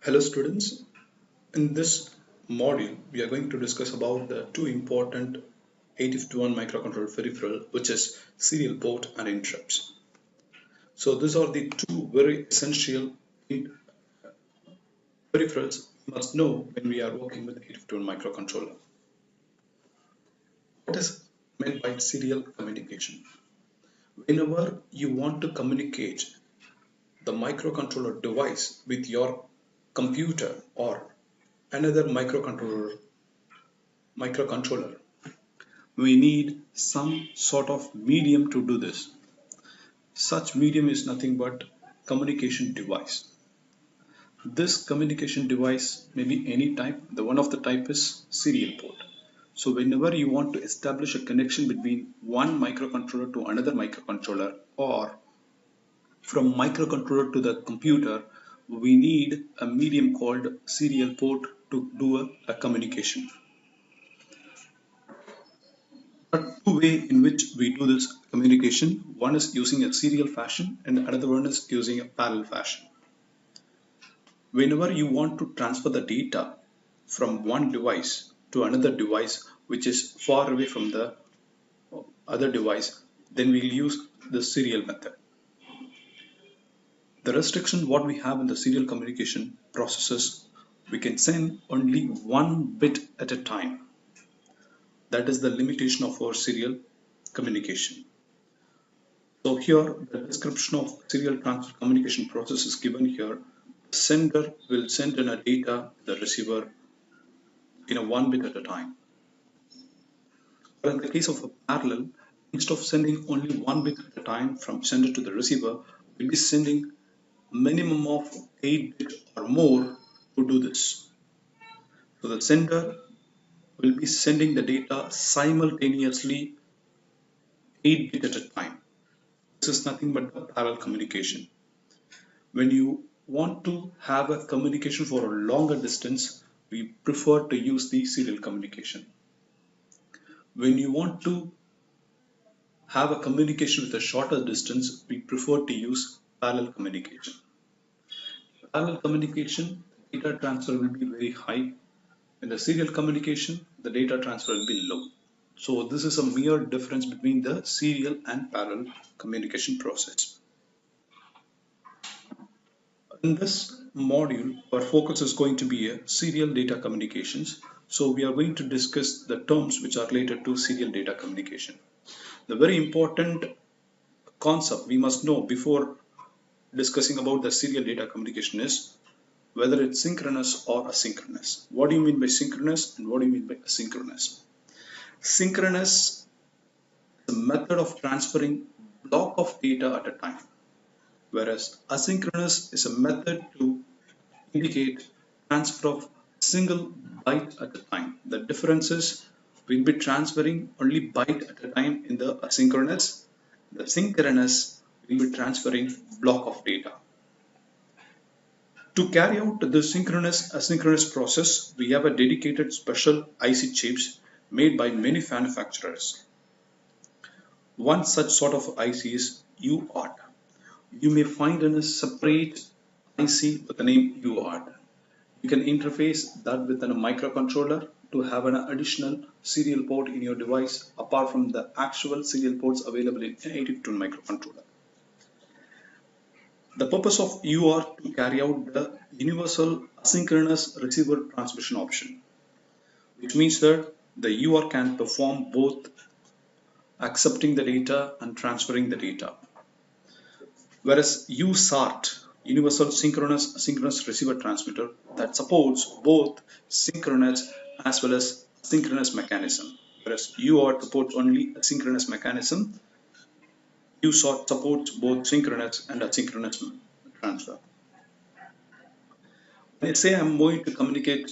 Hello students, in this module we are going to discuss about the two important 8051 microcontroller peripheral, which is serial port and interrupts. So these are the two very essential peripherals you must know when we are working with 8051 microcontroller. What is meant by serial communication? Whenever you want to communicate the microcontroller device with your computer or another microcontroller, we need some sort of medium to do this. Such medium is nothing but communication device. This communication device may be any type. The one of the type is serial port. So whenever you want to establish a connection between one microcontroller to another microcontroller, or from microcontroller to the computer, we need a medium called serial port to do a communication. There are two ways in which we do this communication. One is using a serial fashion and another one is using a parallel fashion. Whenever you want to transfer the data from one device to another device which is far away from the other device, then we'll use the serial method. The restriction what we have in the serial communication processes, we can send only one bit at a time. That is the limitation of our serial communication. So here the description of serial transfer communication process is given here. The sender will send in a data to the receiver in a one bit at a time. But in the case of a parallel, instead of sending only one bit at a time from sender to the receiver, we'll be sending minimum of 8 bits or more to do this. So the sender will be sending the data simultaneously 8 bits at a time. This is nothing but a parallel communication. When you want to have a communication for a longer distance, we prefer to use the serial communication. When you want to have a communication with a shorter distance, we prefer to use parallel communication. Parallel communication, data transfer will be very high. In the serial communication, the data transfer will be low. So this is a mere difference between the serial and parallel communication process. In this module, our focus is going to be serial data communications. So we are going to discuss the terms which are related to serial data communication. The very important concept we must know before discussing about the serial data communication is whether it's synchronous or asynchronous. What do you mean by synchronous and what do you mean by asynchronous? Synchronous is a method of transferring block of data at a time, whereas asynchronous is a method to indicate transfer of single byte at a time. The difference is we'll be transferring only byte at a time in the asynchronous. The synchronous will be transferring block of data. To carry out the synchronous asynchronous process, we have a dedicated special IC chips made by many manufacturers. One such sort of IC is UART. You may find in a separate IC with the name UART. You can interface that with a microcontroller to have an additional serial port in your device apart from the actual serial ports available in an 8051 microcontroller. The purpose of UART to carry out the universal asynchronous receiver transmission option, which means that the UART can perform both accepting the data and transferring the data. Whereas USART, Universal Synchronous Asynchronous Receiver Transmitter, that supports both synchronous as well as asynchronous mechanism. Whereas UART supports only a synchronous mechanism, USART supports both synchronous and asynchronous transfer. When I say I'm going to communicate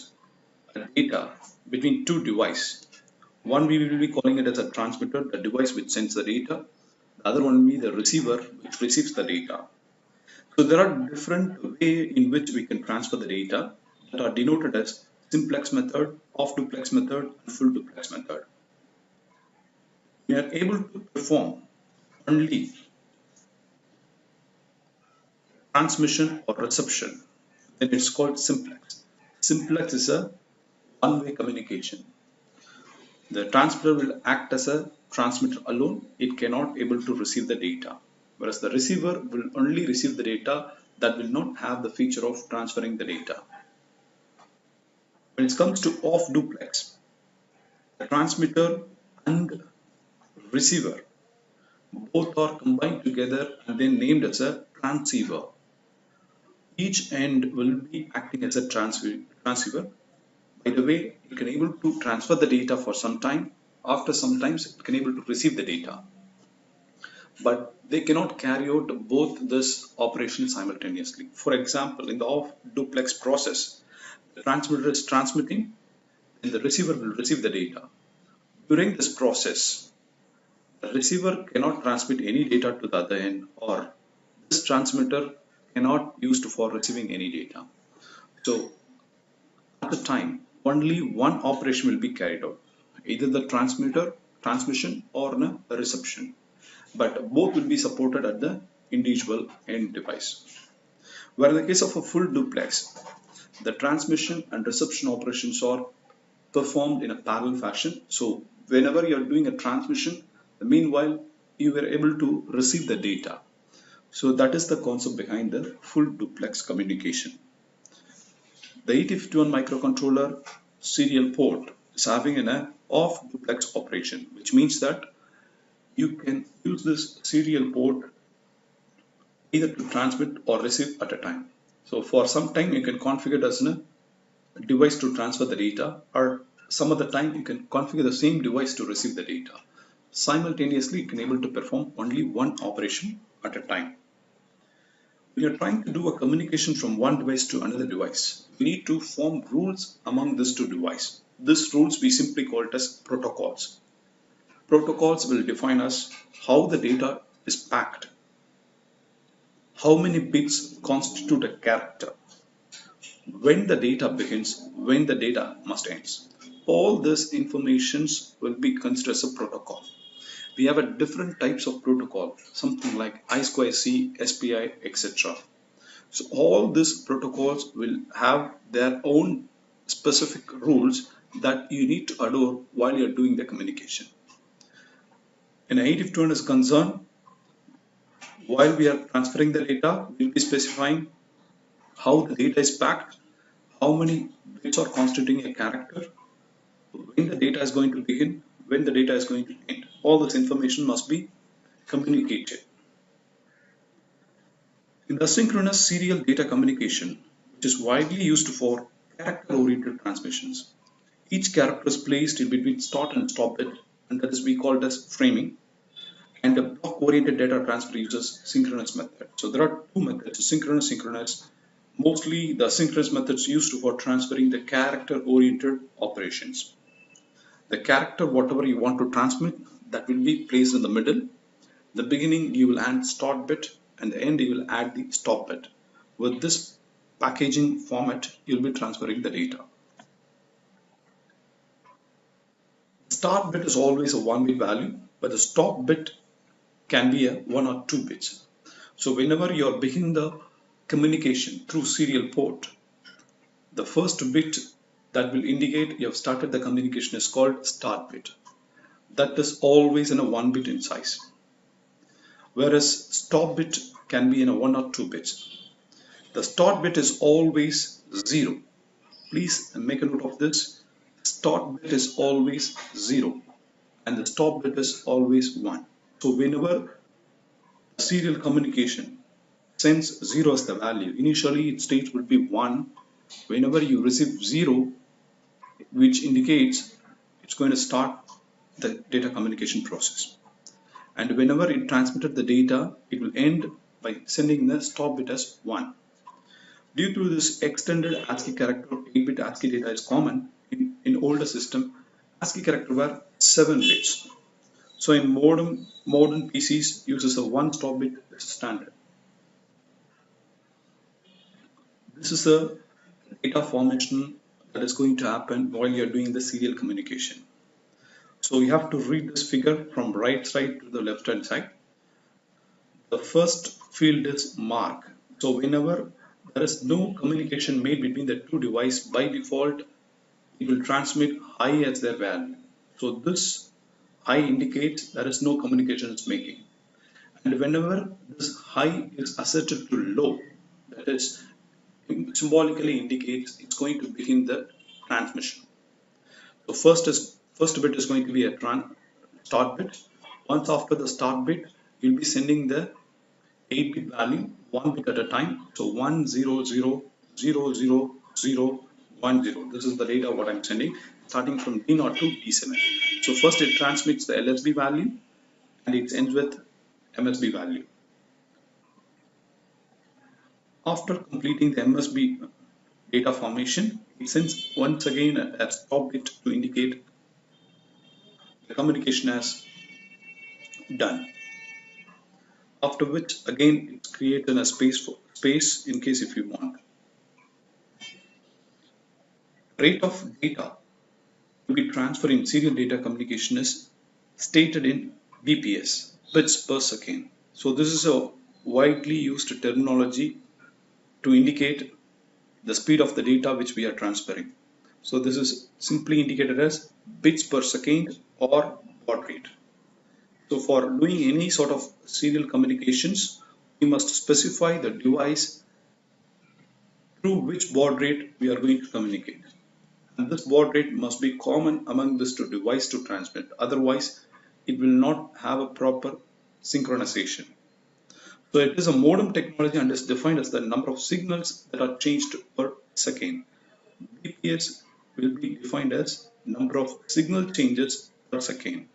data between two devices, one we will be calling it as a transmitter, the device which sends the data. The other one will be the receiver which receives the data. So there are different ways in which we can transfer the data that are denoted as simplex method, off duplex method, and full duplex method. We are able to perform only transmission or reception then it's called simplex. Simplex is a one-way communication. The transmitter will act as a transmitter alone. It cannot able to receive the data. Whereas the receiver will only receive the data that will not have the feature of transferring the data. When it comes to off duplex, the transmitter and receiver both are combined together and then named as a transceiver. Each end will be acting as a transceiver. By the way, it can able to transfer the data for some time. After some times, it can able to receive the data. But they cannot carry out both this operation simultaneously. For example, in the off duplex process, the transmitter is transmitting and the receiver will receive the data. During this process, the receiver cannot transmit any data to the other end, or this transmitter cannot used for receiving any data. So at the time, only one operation will be carried out, either the transmission or a reception, but both will be supported at the individual end device. Where in the case of a full duplex, the transmission and reception operations are performed in a parallel fashion. So whenever you are doing a transmission, meanwhile you were able to receive the data. So that is the concept behind the full duplex communication. The 8051 microcontroller serial port is having an off duplex operation, which means that you can use this serial port either to transmit or receive at a time. So for some time you can configure it as a device to transfer the data, or some other time you can configure the same device to receive the data. Simultaneously, you can able to perform only one operation at a time. When you're trying to do a communication from one device to another device, we need to form rules among these two devices. These rules we simply call it as protocols. Protocols will define us how the data is packed, how many bits constitute a character, when the data begins, when the data must end. All this information will be considered as a protocol. We have a different types of protocol, something like I2C, SPI, etc. So all these protocols will have their own specific rules that you need to adhere while you're doing the communication. In 8051 is concerned, while we are transferring the data, we'll be specifying how the data is packed, how many bits are constituting a character, when the data is going to begin, when the data is going to end. All this information must be communicated. In the asynchronous serial data communication, which is widely used for character-oriented transmissions, each character is placed in between start and stop bit, and that is we call it as framing. And the block-oriented data transfer uses synchronous method. So there are two methods: synchronous, synchronous. Mostly the synchronous methods used for transferring the character-oriented operations. The character, whatever you want to transmit, that will be placed in the middle. The beginning you will add start bit, and the end you will add the stop bit. With this packaging format, you'll be transferring the data. The start bit is always a 1-bit value, but the stop bit can be a 1 or 2 bits. So whenever you are beginning the communication through serial port, the first bit that will indicate you have started the communication is called start bit. That is always in a 1 bit in size. Whereas stop bit can be in a 1 or 2 bits. The start bit is always 0. Please make a note of this. Start bit is always 0 and the stop bit is always 1. So whenever serial communication sends 0 as the value, initially its state will be 1. Whenever you receive 0, which indicates it's going to start the data communication process. And whenever it transmitted the data, it will end by sending the stop bit as 1. Due to this extended ASCII character, 8-bit ASCII data is common in older system. ASCII character were 7 bits. So in modern PCs uses a 1 stop bit as standard. This is a data formation that is going to happen while you are doing the serial communication. So you have to read this figure from right side to the left hand side. The first field is mark. So whenever there is no communication made between the two devices. By default, it will transmit high as their value. So this high indicates there is no communication is making. And whenever this high is asserted to low, that is symbolically indicates it's going to begin the transmission. So first bit is going to be a start bit. Once after the start bit, you'll be sending the 8-bit value one bit at a time. So 1000010. This is the data what I'm sending, starting from D0 to D7. So first it transmits the LSB value and it ends with MSB value. After completing the MSB data formation, it sends once again a stop bit to indicate the communication has done. After which again it's created a space in case if you want. Rate of data to be transferred in serial data communication is stated in BPS, bits per second. So this is a widely used terminology to indicate the speed of the data which we are transferring. So this is simply indicated as bits per second or baud rate. So for doing any sort of serial communications, we must specify the device through which baud rate we are going to communicate. And this baud rate must be common among these two devices to transmit. Otherwise, it will not have a proper synchronization. So it is a modem technology and is defined as the number of signals that are changed per second. BPS will be defined as number of signal changes per second.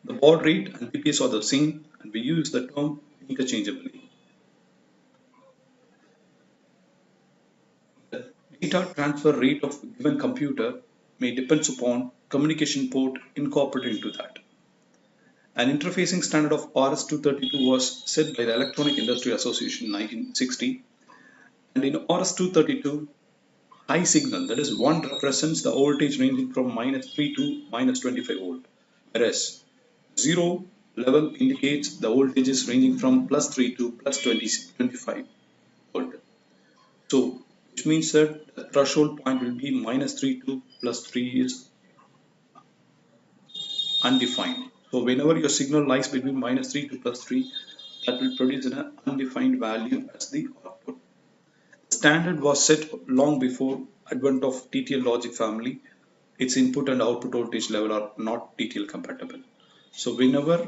The baud rate and BPS are the same and we use the term interchangeably. The data transfer rate of a given computer may depend upon communication port incorporated into that. An interfacing standard of RS-232 was set by the Electronic Industry Association in 1960, and in RS-232, high signal, that is 1 represents the voltage ranging from -3 to -25 volt, whereas 0 level indicates the voltages ranging from +3 to +25 volt. So, which means that the threshold point will be -3 to +3 is undefined. So whenever your signal lies between -3 to +3, that will produce an undefined value as the output. The standard was set long before advent of TTL logic family. Its input and output voltage level are not TTL compatible. So whenever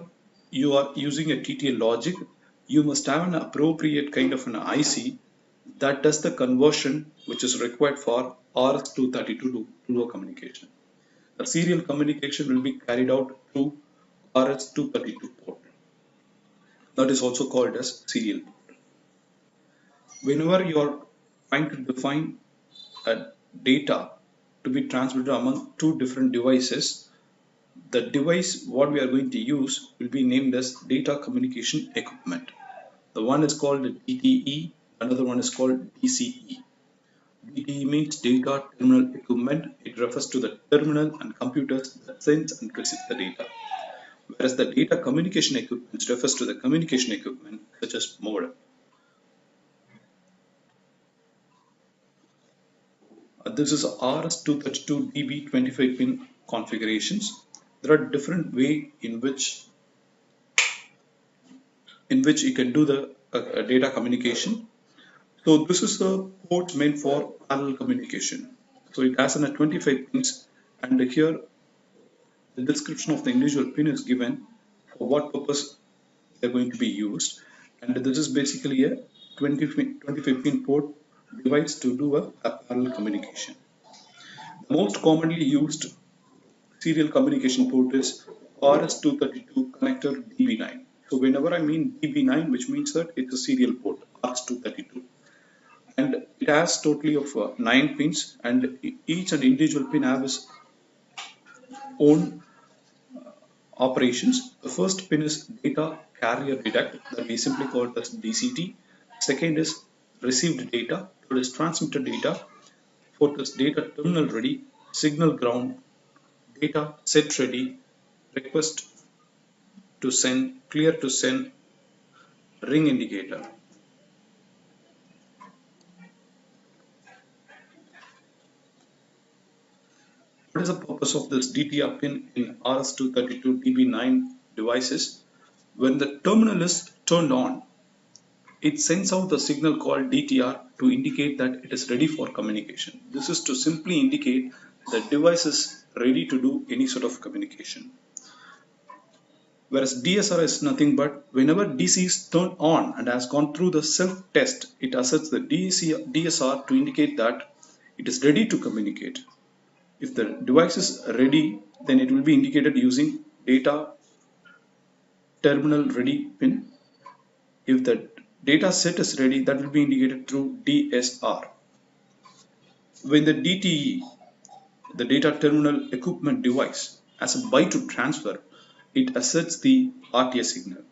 you are using a TTL logic, you must have an appropriate kind of an IC that does the conversion which is required for RS-232 to low communication. The serial communication will be carried out through RS-232 port. That is also called as serial port. Whenever you are trying to define a data to be transmitted among two different devices, the device what we are going to use will be named as data communication equipment. The one is called DTE, another one is called DCE. DTE means data terminal equipment. It refers to the terminal and computers that sends and receive the data. Whereas the data communication equipment refers to the communication equipment such as modem. This is RS-232 DB 25 pin configurations. There are different ways in which you can do the data communication. So this is a port meant for parallel communication. So it has a 25 pins, and here the description of the individual pin is given for what purpose they are going to be used, and this is basically a 25 pin port device to do a parallel communication. The most commonly used serial communication port is RS-232 connector DB9. So whenever I mean DB9, which means that it's a serial port RS-232, and it has totally of 9 pins, and each and individual pin have its own operations. The first pin is data carrier detect, that we simply call it as DCT. Second is received data, third is transmitted data, fourth is data terminal ready, signal ground, data set ready, request to send, clear to send, ring indicator. What is the purpose of this DTR pin in RS232DB9 devices? When the terminal is turned on, it sends out the signal called DTR to indicate that it is ready for communication. This is to simply indicate that device is ready to do any sort of communication. Whereas DSR is nothing but whenever DC is turned on and has gone through the self-test, it asserts the DSR to indicate that it is ready to communicate. If the device is ready, then it will be indicated using data terminal ready pin. If the data set is ready, that will be indicated through DSR. When the DTE, the data terminal equipment device, as a byte to transfer, it asserts the RTS signal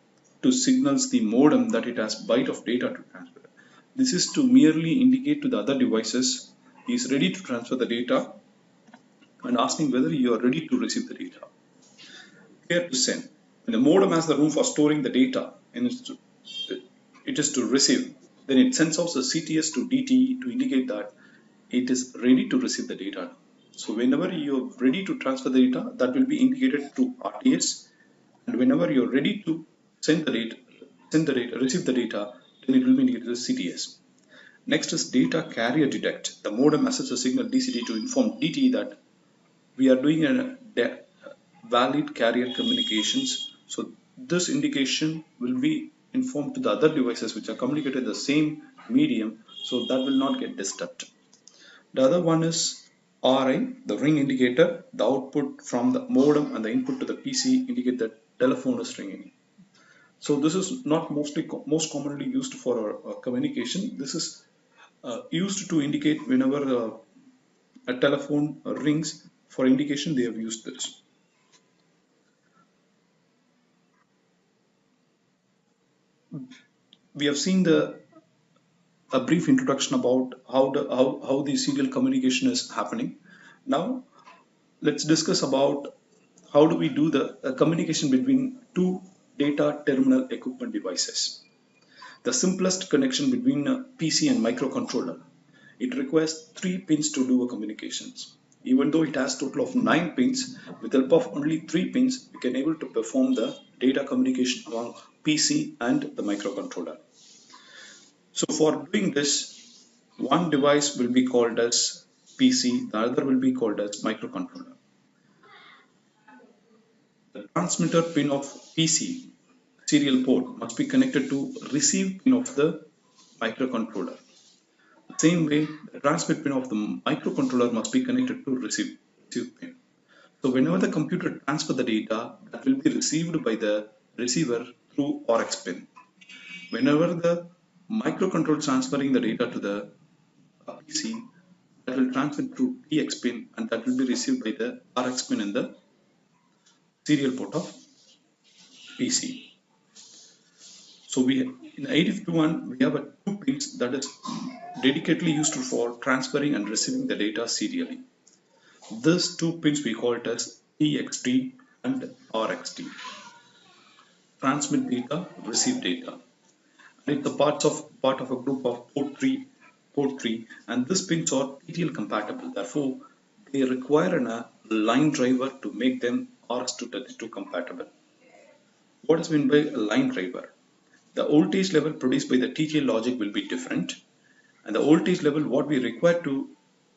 to signals the modem that it has byte of data to transfer. This is to merely indicate to the other devices he is ready to transfer the data and asking whether you are ready to receive the data. Here to send. When the modem has the room for storing the data and it is to receive, then it sends out the CTS to DTE to indicate that it is ready to receive the data. So whenever you are ready to transfer the data, that will be indicated through RTS, and whenever you are ready to receive the data, then it will be indicated as CTS. Next is data carrier detect. The modem asserts a signal DCD to inform DTE that we are doing a valid carrier communications. So this indication will be informed to the other devices which are communicated in the same medium, so that will not get disturbed. The other one is RI, the ring indicator. The output from the modem and the input to the PC indicate that telephone is ringing. So this is not most commonly used for communication. This is used to indicate whenever a telephone rings. For indication, they have used this. We have seen a brief introduction about how the serial communication is happening. Now let's discuss about how do we do the communication between two data terminal equipment devices. The simplest connection between a PC and microcontroller. It requires 3 pins to do a communications. Even though it has total of 9 pins, with the help of only 3 pins, we can able to perform the data communication among PC and the microcontroller. So for doing this, one device will be called as PC, the other will be called as microcontroller. The transmitter pin of PC serial port must be connected to receive pin of the microcontroller. The same way, the transmit pin of the microcontroller must be connected to receive pin. So whenever the computer transfers the data, that will be received by the receiver through RX pin. Whenever the microcontroller transferring the data to the PC, that will transmit through TX pin, and that will be received by the RX pin in the serial port of PC. So in 8051 we have 2 pins that is dedicatedly used for transferring and receiving the data serially. These 2 pins we call it as TXT and RXT. Transmit data, receive data. And it's part of a group of port 3, and these pins are TTL compatible. Therefore, they require a line driver to make them RS232 compatible. What is meant by a line driver? The voltage level produced by the TTL logic will be different, and the voltage level what we require to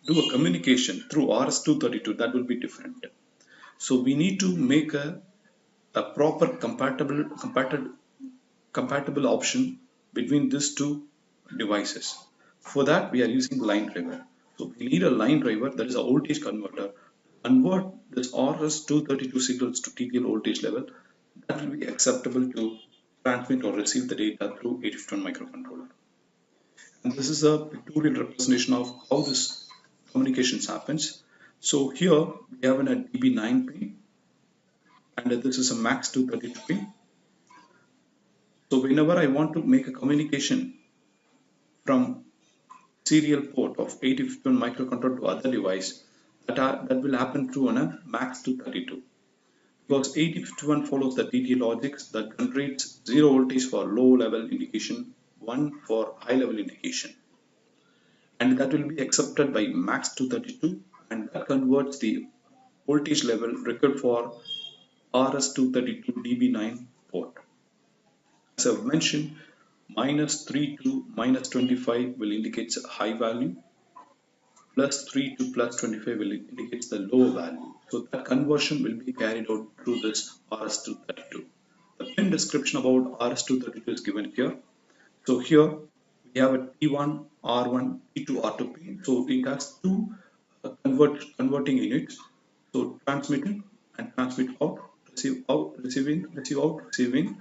do a communication through RS232, that will be different. So we need to make a proper compatible option between these 2 devices. For that we are using line driver. So we need a line driver, that is a voltage converter, convert this RS232 signals to TTL voltage level that will be acceptable to transmit or receive the data through 8051 microcontroller. And this is a pictorial representation of how this communications happens. So here we have a DB9 pin, and this is a max 232 pin. So whenever I want to make a communication from serial port of 8051 microcontroller to other device, that will happen through on a max 232. Because 8051 follows the DTE logics that generates 0 voltage for low level indication, 1 for high level indication. And that will be accepted by max 232, and that converts the voltage level required for RS-232 DB9 port. As I've mentioned, -3 to -25 will indicate a high value, +3 to +25 will indicate the lower value. So that conversion will be carried out through this RS-232. The pin description about RS-232 is given here. So here we have a T1, R1, T2, R2 pin. So it has two converting units. So transmitting and transmit out, receive out, receive in, receive out, receive in,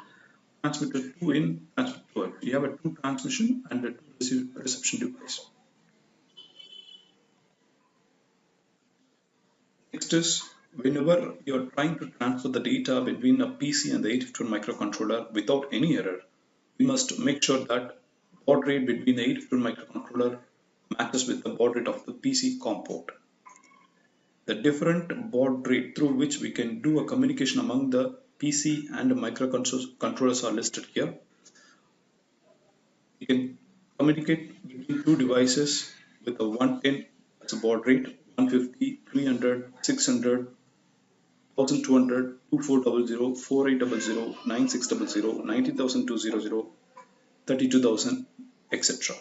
transmitter 2 in, transmit 2 out. You have a two transmission and a two reception device. Next is whenever you're trying to transfer the data between a PC and the 851 microcontroller without any error, we must make sure that baud rate between the 851 microcontroller matches with the baud rate of the PC COM port. The different baud rate through which we can do a communication among the PC and the microcontrollers are listed here. You can communicate between two devices with a 110 as a baud rate, 150, 300, 600, 1200, 2400, 4800, 9600, 19200, 32000, etc.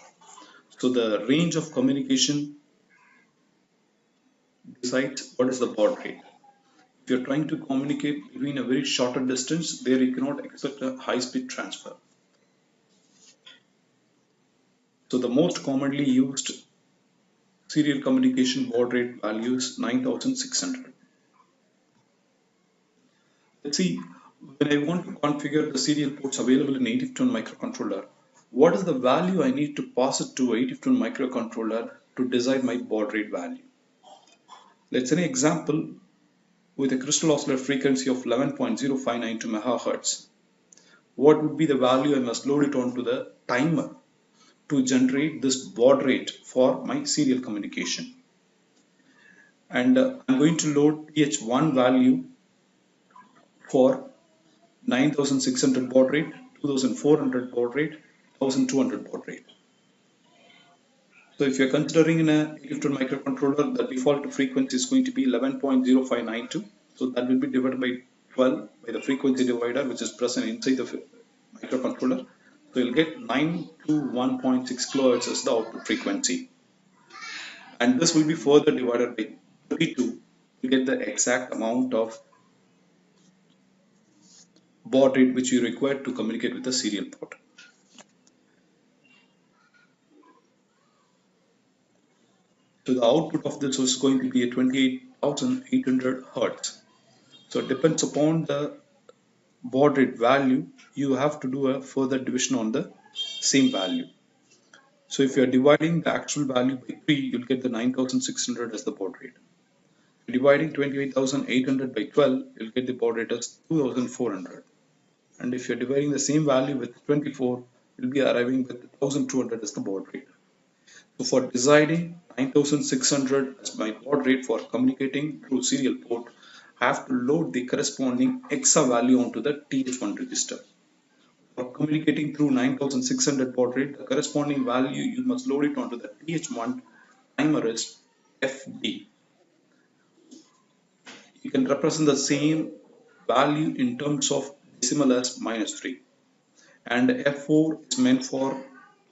So the range of communication decides what is the baud rate. If you're trying to communicate between a very shorter distance, there you cannot expect a high-speed transfer. So the most commonly used serial communication baud rate value is 9600. Let's see, when I want to configure the serial ports available in 851 microcontroller, what is the value I need to pass it to 851 microcontroller to decide my baud rate value? Let's say an example with a crystal oscillator frequency of 11.059 MHz. What would be the value I must load it onto the timer to generate this baud rate for my serial communication? And I'm going to load TH1 value for 9600 baud rate, 2400 baud rate, 1200 baud rate. So if you're considering in a 851 microcontroller, the default frequency is going to be 11.0592. So that will be divided by 12 by the frequency divider which is present inside the microcontroller. So you'll get 9 to 1.6 kHz as the output frequency. And this will be further divided by 32 to get the exact amount of baud rate which you require to communicate with the serial port. So the output of this was going to be a 28,800 Hertz. So it depends upon the baud rate value, you have to do a further division on the same value. So if you are dividing the actual value by 3, you'll get the 9600 as the baud rate. Dividing 28,800 by 12, you'll get the baud rate as 2400. And if you're dividing the same value with 24, you'll be arriving with 1200 as the baud rate. So for deciding 9600 as my baud rate for communicating through serial port, I have to load the corresponding EXA value onto the TH1 register. For communicating through 9600 baud rate, the corresponding value you must load it onto the TH1 timer is FD. You can represent the same value in terms of decimal as -3. And F4 is meant for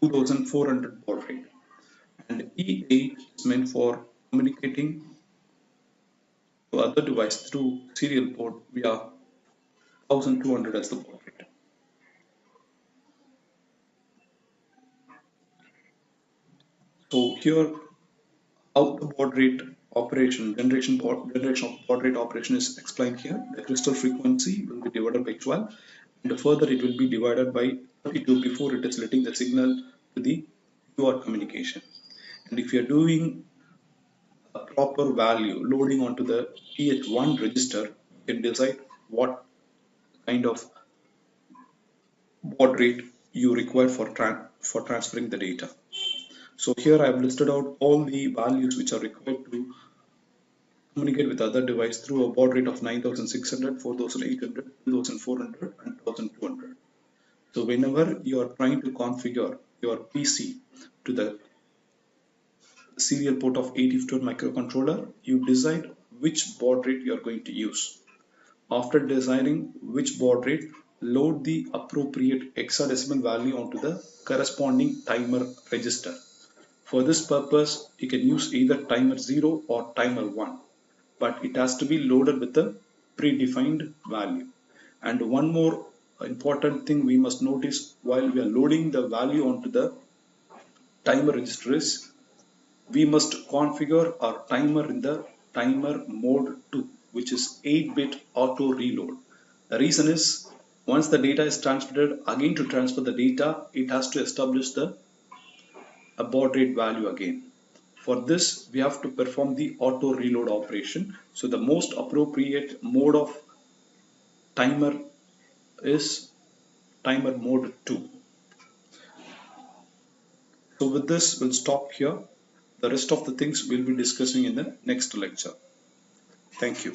2400 baud rate. And E8 is meant for communicating to other device through serial port via 1200 as the baud rate. So here how the baud rate operation, generation of baud rate operation is explained here. The crystal frequency will be divided by 12 and further it will be divided by 32 before it is letting the signal to the UART communication. And if you are doing a proper value loading onto the TH1 register, you can decide what kind of baud rate you require for transferring the data. So here I have listed out all the values which are required to communicate with other device through a baud rate of 9600, 4800, 2400 and 1200. So whenever you are trying to configure your PC to the serial port of 851 microcontroller, you decide which baud rate you are going to use. After deciding which baud rate, load the appropriate hexadecimal value onto the corresponding timer register. For this purpose, you can use either timer 0 or timer 1, but it has to be loaded with a predefined value. And one more important thing we must notice while we are loading the value onto the timer register is we must configure our timer in the timer mode 2, which is 8-bit auto reload. The reason is once the data is transmitted, again to transfer the data, it has to establish the baud rate value again. For this, we have to perform the auto reload operation. So the most appropriate mode of timer is timer mode 2. So with this, we'll stop here. The rest of the things we'll be discussing in the next lecture. Thank you.